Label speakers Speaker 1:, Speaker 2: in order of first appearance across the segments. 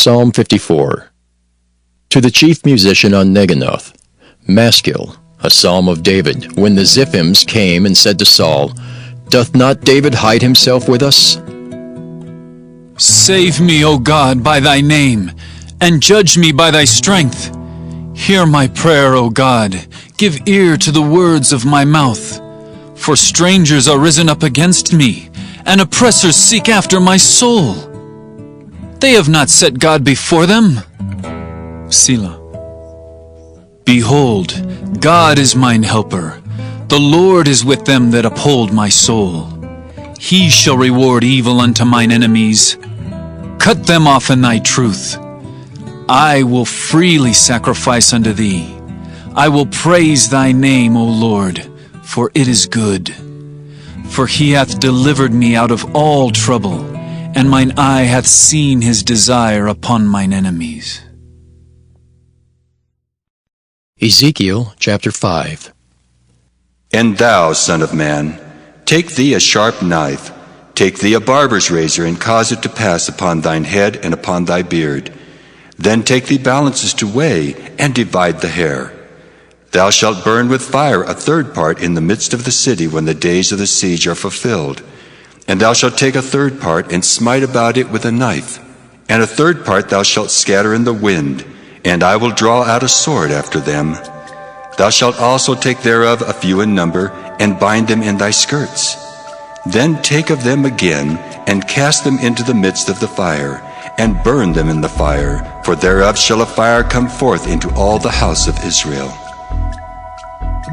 Speaker 1: Psalm 54. To the chief musician on Neginoth, Maskil, a psalm of David, when the Ziphims came and said to Saul, Doth not David hide himself with us?
Speaker 2: Save me, O God, by thy name, and judge me by thy strength. Hear my prayer, O God. Give ear to the words of my mouth. For strangers are risen up against me, and oppressors seek after my soul. They have not set God before them. Selah. Behold, God is mine helper. The Lord is with them that uphold my soul. He shall reward evil unto mine enemies. Cut them off in thy truth. I will freely sacrifice unto thee. I will praise thy name, O Lord, for it is good. For he hath delivered me out of all trouble, and mine eye hath seen his desire upon mine enemies.
Speaker 1: Ezekiel chapter 5.
Speaker 3: And thou, son of man, take thee a sharp knife, take thee a barber's razor, and cause it to pass upon thine head and upon thy beard. Then take thee balances to weigh, and divide the hair. Thou shalt burn with fire a third part in the midst of the city when the days of the siege are fulfilled. And thou shalt take a third part, and smite about it with a knife. And a third part thou shalt scatter in the wind, and I will draw out a sword after them. Thou shalt also take thereof a few in number, and bind them in thy skirts. Then take of them again, and cast them into the midst of the fire, and burn them in the fire, for thereof shall a fire come forth into all the house of Israel.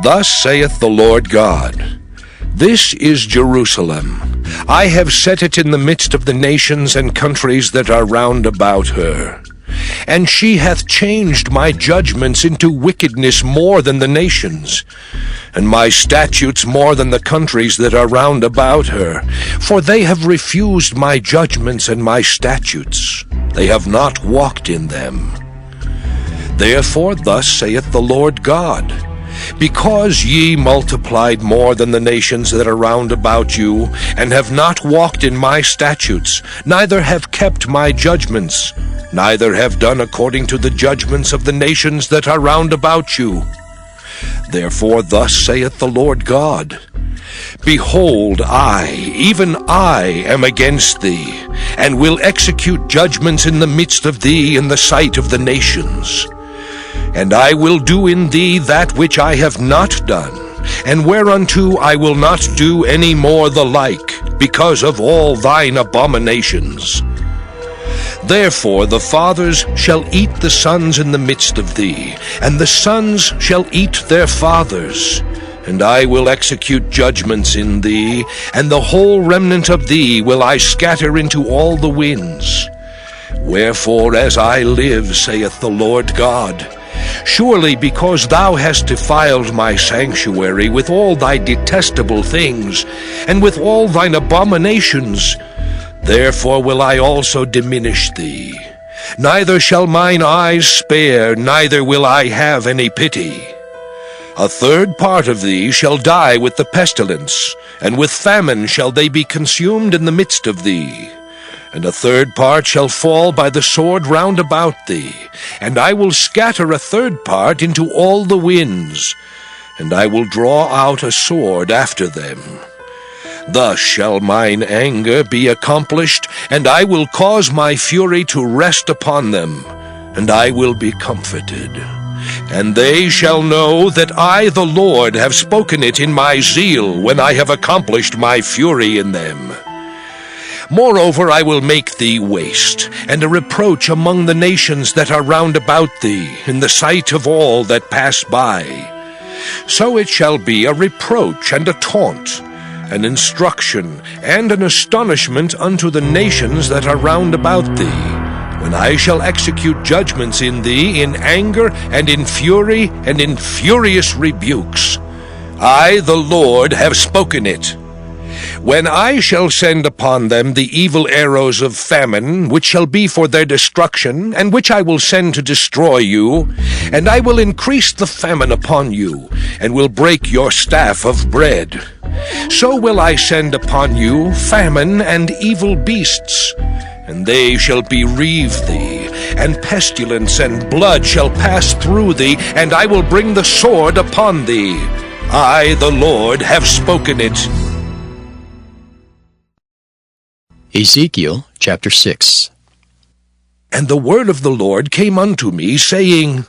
Speaker 4: Thus saith the Lord God, This is Jerusalem. I have set it in the midst of the nations and countries that are round about her. And she hath changed my judgments into wickedness more than the nations, and my statutes more than the countries that are round about her. For they have refused my judgments and my statutes. They have not walked in them. Therefore thus saith the Lord God, Because ye multiplied more than the nations that are round about you, and have not walked in my statutes, neither have kept my judgments, neither have done according to the judgments of the nations that are round about you. Therefore thus saith the Lord God, Behold, I, even I, am against thee, and will execute judgments in the midst of thee in the sight of the nations. And I will do in thee that which I have not done, and whereunto I will not do any more the like, because of all thine abominations. Therefore the fathers shall eat the sons in the midst of thee, and the sons shall eat their fathers. And I will execute judgments in thee, and the whole remnant of thee will I scatter into all the winds. Wherefore, as I live, saith the Lord God, Surely because thou hast defiled my sanctuary with all thy detestable things, and with all thine abominations, therefore will I also diminish thee. Neither shall mine eyes spare, neither will I have any pity. A third part of thee shall die with the pestilence, and with famine shall they be consumed in the midst of thee. And a third part shall fall by the sword round about thee, and I will scatter a third part into all the winds, and I will draw out a sword after them. Thus shall mine anger be accomplished, and I will cause my fury to rest upon them, and I will be comforted. And they shall know that I, the Lord, have spoken it in my zeal, when I have accomplished my fury in them. Moreover, I will make thee waste, and a reproach among the nations that are round about thee, in the sight of all that pass by. So it shall be a reproach and a taunt, an instruction and an astonishment unto the nations that are round about thee, when I shall execute judgments in thee in anger and in fury and in furious rebukes. I, the Lord, have spoken it. When I shall send upon them the evil arrows of famine, which shall be for their destruction, and which I will send to destroy you, and I will increase the famine upon you, and will break your staff of bread. So will I send upon you famine and evil beasts, and they shall bereave thee, and pestilence and blood shall pass through thee, and I will bring the sword upon thee. I, the Lord, have spoken it.
Speaker 1: Ezekiel chapter 6.
Speaker 4: And the word of the Lord came unto me, saying,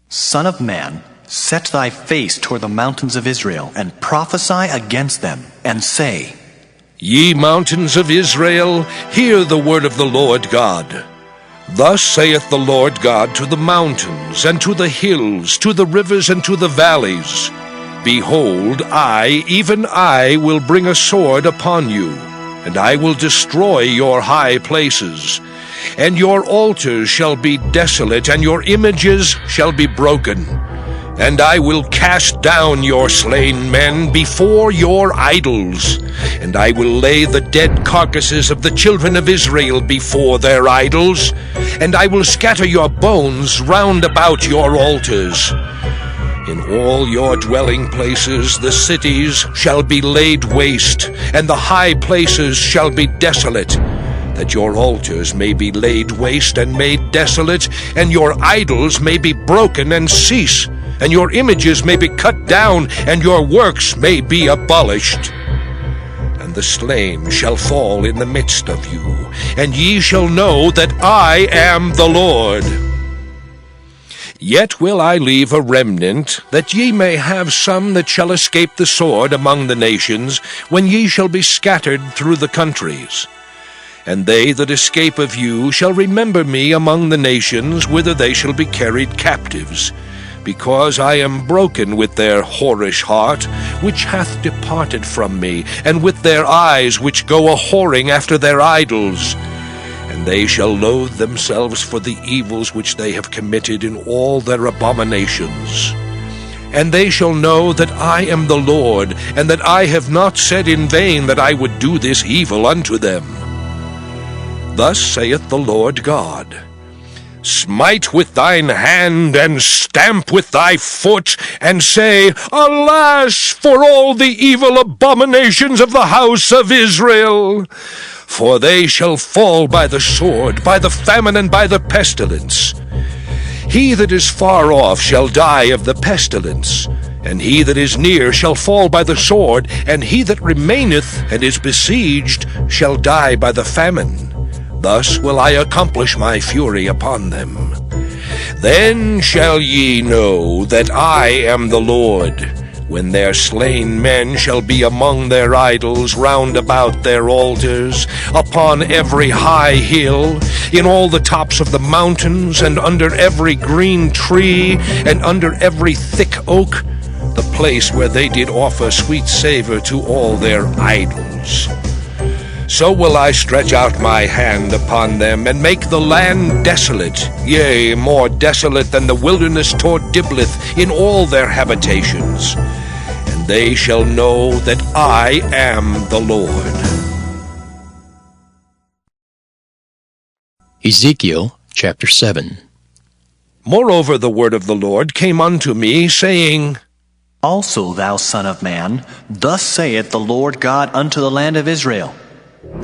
Speaker 5: Son of man, set thy face toward the mountains of Israel, and prophesy against them, and say,
Speaker 4: Ye mountains of Israel, hear the word of the Lord God. Thus saith the Lord God to the mountains, and to the hills, to the rivers, and to the valleys, Behold, I, even I, will bring a sword upon you, and I will destroy your high places. And your altars shall be desolate, and your images shall be broken. And I will cast down your slain men before your idols, and I will lay the dead carcasses of the children of Israel before their idols, and I will scatter your bones round about your altars. In all your dwelling places the cities shall be laid waste, and the high places shall be desolate, that your altars may be laid waste and made desolate, and your idols may be broken and cease, and your images may be cut down, and your works may be abolished. And the slain shall fall in the midst of you, and ye shall know that I am the Lord. Yet will I leave a remnant, that ye may have some that shall escape the sword among the nations, when ye shall be scattered through the countries. And they that escape of you shall remember me among the nations, whither they shall be carried captives, because I am broken with their whorish heart, which hath departed from me, and with their eyes which go a-whoring after their idols. And they shall loathe themselves for the evils which they have committed in all their abominations. And they shall know that I am the Lord, and that I have not said in vain that I would do this evil unto them. Thus saith the Lord God, Smite with thine hand, and stamp with thy foot, and say, Alas, for all the evil abominations of the house of Israel! For they shall fall by the sword, by the famine, and by the pestilence. He that is far off shall die of the pestilence, and he that is near shall fall by the sword, and he that remaineth and is besieged shall die by the famine. Thus will I accomplish my fury upon them. Then shall ye know that I am the Lord, when their slain men shall be among their idols round about their altars, upon every high hill, in all the tops of the mountains, and under every green tree, and under every thick oak, the place where they did offer sweet savour to all their idols. So will I stretch out my hand upon them, and make the land desolate, yea, more desolate than the wilderness toward Diblath in all their habitations. And they shall know that I am the Lord.
Speaker 1: Ezekiel chapter 7.
Speaker 4: Moreover the word of the Lord came unto me, saying,
Speaker 5: Also, thou son of man, thus saith the Lord God unto the land of Israel,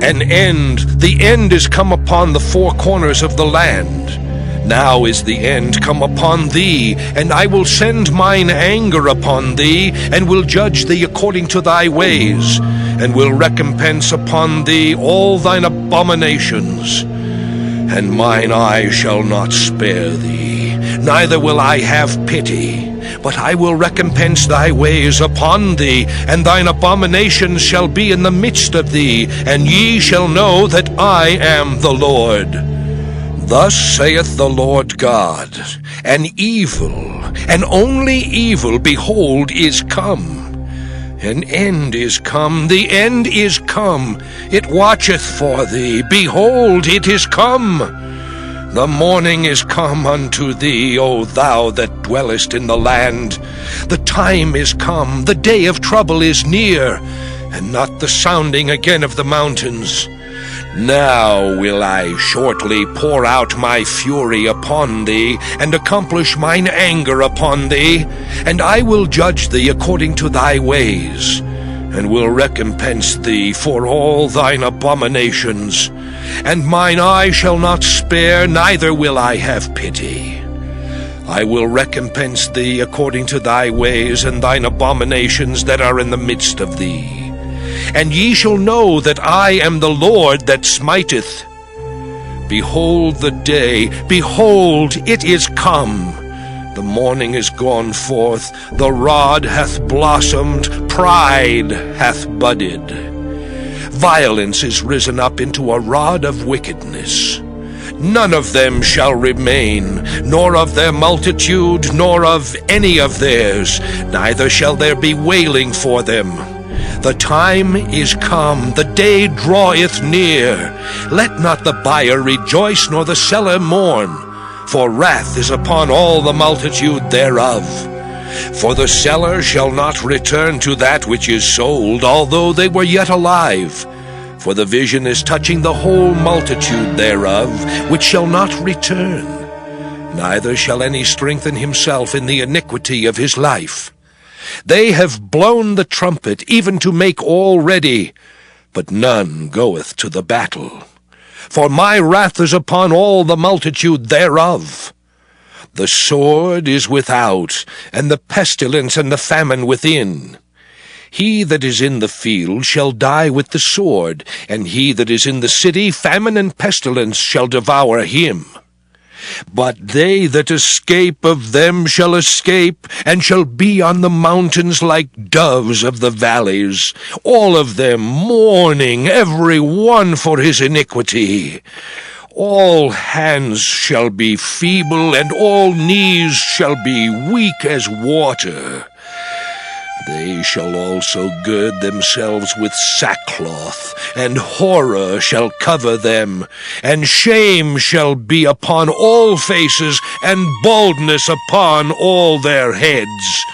Speaker 4: An end, the end is come upon the four corners of the land. Now is the end come upon thee, and I will send mine anger upon thee, and will judge thee according to thy ways, and will recompense upon thee all thine abominations. And mine eye shall not spare thee, neither will I have pity, but I will recompense thy ways upon thee, and thine abominations shall be in the midst of thee, and ye shall know that I am the Lord. Thus saith the Lord God, An evil, and only evil, behold, is come. An end is come, the end is come. It watcheth for thee, behold, it is come. The morning is come unto thee, O thou that dwellest in the land. The time is come, the day of trouble is near, and not the sounding again of the mountains. Now will I shortly pour out my fury upon thee, and accomplish mine anger upon thee, and I will judge thee according to thy ways, and will recompense thee for all thine abominations. And mine eye shall not spare, neither will I have pity. I will recompense thee according to thy ways and thine abominations that are in the midst of thee. And ye shall know that I am the Lord that smiteth. Behold the day, behold, it is come. The morning is gone forth, the rod hath blossomed, pride hath budded. Violence is risen up into a rod of wickedness. None of them shall remain, nor of their multitude, nor of any of theirs, neither shall there be wailing for them. The time is come, the day draweth near. Let not the buyer rejoice, nor the seller mourn, for wrath is upon all the multitude thereof. For the seller shall not return to that which is sold, although they were yet alive. For the vision is touching the whole multitude thereof, which shall not return. Neither shall any strengthen himself in the iniquity of his life. They have blown the trumpet, even to make all ready, but none goeth to the battle. For my wrath is upon all the multitude thereof. The sword is without, and the pestilence and the famine within. He that is in the field shall die with the sword, and he that is in the city, famine and pestilence shall devour him. But they that escape of them shall escape, and shall be on the mountains like doves of the valleys, all of them mourning, every one for his iniquity. All hands shall be feeble, and all knees shall be weak as water. They shall also gird themselves with sackcloth, and horror shall cover them, and shame shall be upon all faces, and baldness upon all their heads.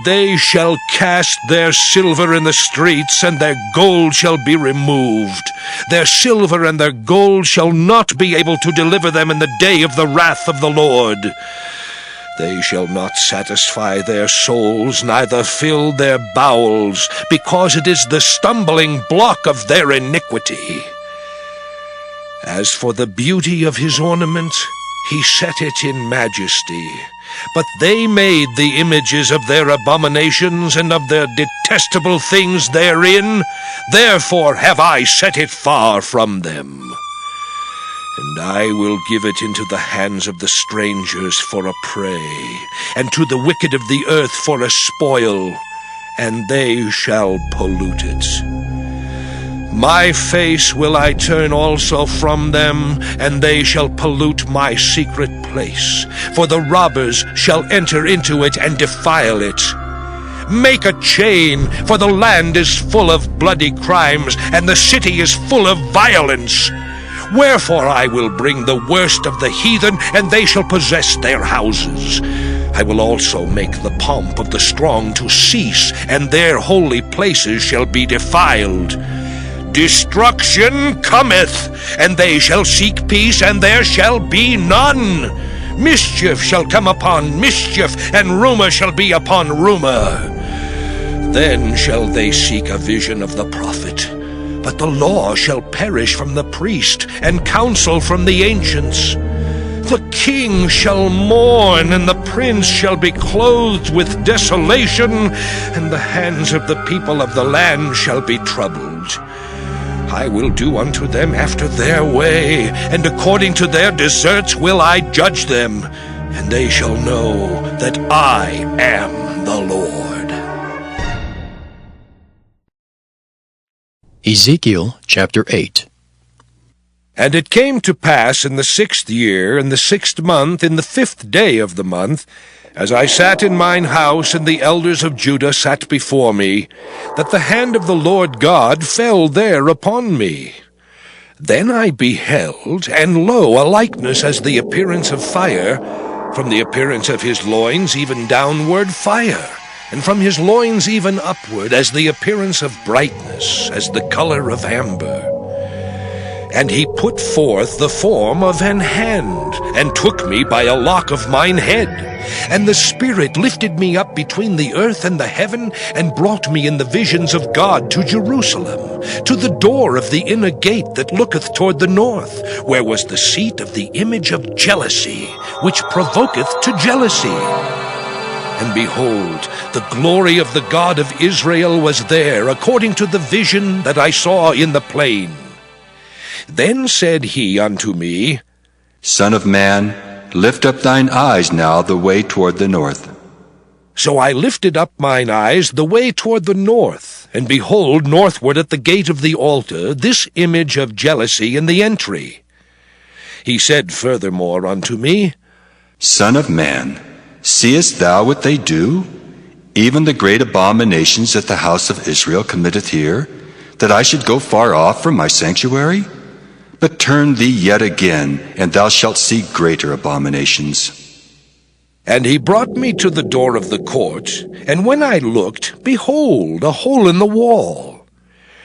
Speaker 4: They shall cast their silver in the streets, and their gold shall be removed. Their silver and their gold shall not be able to deliver them in the day of the wrath of the Lord. They shall not satisfy their souls, neither fill their bowels, because it is the stumbling block of their iniquity. As for the beauty of his ornament, he set it in majesty. But they made the images of their abominations and of their detestable things therein. Therefore have I set it far from them. And I will give it into the hands of the strangers for a prey, and to the wicked of the earth for a spoil, and they shall pollute it. My face will I turn also from them, and they shall pollute my secret place, for the robbers shall enter into it and defile it. Make a chain, for the land is full of bloody crimes, and the city is full of violence. Wherefore I will bring the worst of the heathen, and they shall possess their houses. I will also make the pomp of the strong to cease, and their holy places shall be defiled. Destruction cometh, and they shall seek peace, and there shall be none. Mischief shall come upon mischief, and rumor shall be upon rumor. Then shall they seek a vision of the prophet. But the law shall perish from the priest, and counsel from the ancients. The king shall mourn, and the prince shall be clothed with desolation, and the hands of the people of the land shall be troubled. I will do unto them after their way, and according to their deserts will I judge them, and they shall know that I am the Lord.
Speaker 1: Ezekiel chapter 8.
Speaker 4: And it came to pass in the 6th year, in the 6th month, in the 5th day of the month, as I sat in mine house, and the elders of Judah sat before me, that the hand of the Lord God fell there upon me. Then I beheld, and lo, a likeness as the appearance of fire, from the appearance of his loins even downward fire, and from his loins even upward as the appearance of brightness, as the color of amber. And he put forth the form of an hand, and took me by a lock of mine head. And the Spirit lifted me up between the earth and the heaven, and brought me in the visions of God to Jerusalem, to the door of the inner gate that looketh toward the north, where was the seat of the image of jealousy, which provoketh to jealousy. And behold, the glory of the God of Israel was there, according to the vision that I saw in the plain. Then said he unto me,
Speaker 3: Son of man, lift up thine eyes now the way toward the north.
Speaker 4: So I lifted up mine eyes the way toward the north, and behold, northward at the gate of the altar, this image of jealousy in the entry. He said furthermore unto me,
Speaker 3: Son of man, seest thou what they do? Even the great abominations that the house of Israel committeth here, that I should go far off from my sanctuary? But turn thee yet again, and thou shalt see greater abominations.
Speaker 4: And he brought me to the door of the court, and when I looked, behold, a hole in the wall.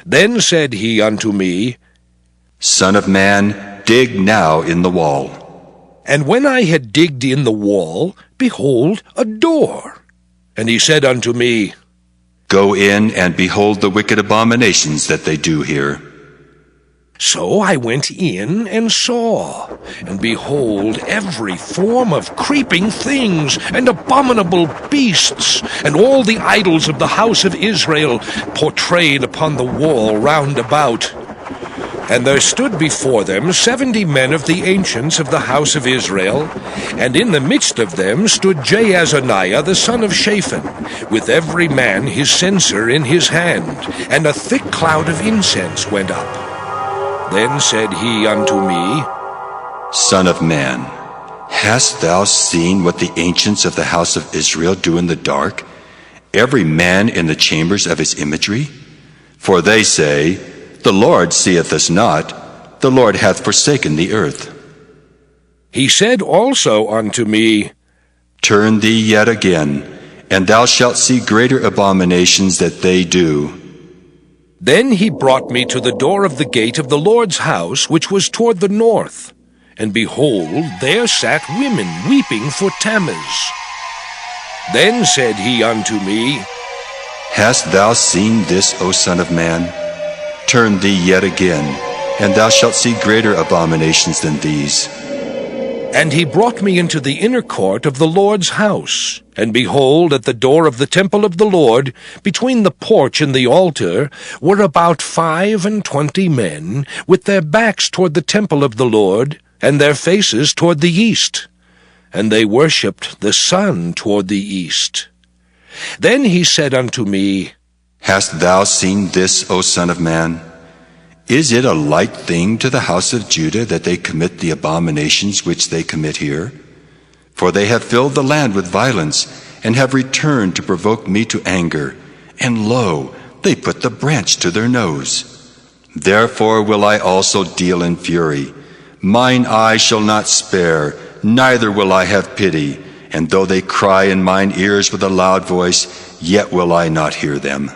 Speaker 4: Then said he unto me,
Speaker 3: Son of man, dig now in the wall.
Speaker 4: And when I had digged in the wall, behold, a door. And he said unto me,
Speaker 3: Go in and behold the wicked abominations that they do here.
Speaker 4: So I went in and saw, and behold, every form of creeping things, and abominable beasts, and all the idols of the house of Israel, portrayed upon the wall round about. And there stood before them 70 men of the ancients of the house of Israel, and in the midst of them stood Jaazaniah the son of Shaphan, with every man his censer in his hand, and a thick cloud of incense went up. Then said he unto me,
Speaker 3: Son of man, hast thou seen what the ancients of the house of Israel do in the dark, every man in the chambers of his imagery? For they say, The Lord seeth us not, the Lord hath forsaken the earth.
Speaker 4: He said also unto me,
Speaker 3: Turn thee yet again, and thou shalt see greater abominations that they do.
Speaker 4: Then he brought me to the door of the gate of the Lord's house, which was toward the north. And behold, there sat women weeping for Tammuz. Then said he unto me,
Speaker 3: Hast thou seen this, O son of man? Turn thee yet again, and thou shalt see greater abominations than these.
Speaker 4: And he brought me into the inner court of the Lord's house. And behold, at the door of the temple of the Lord, between the porch and the altar, were about 25 men, with their backs toward the temple of the Lord, and their faces toward the east. And they worshipped the sun toward the east. Then he said unto me,
Speaker 3: Hast thou seen this, O son of man? Is it a light thing to the house of Judah that they commit the abominations which they commit here? For they have filled the land with violence, and have returned to provoke me to anger. And lo, they put the branch to their nose. Therefore will I also deal in fury. Mine eye shall not spare, neither will I have pity. And though they cry in mine ears with a loud voice, yet will I not hear them.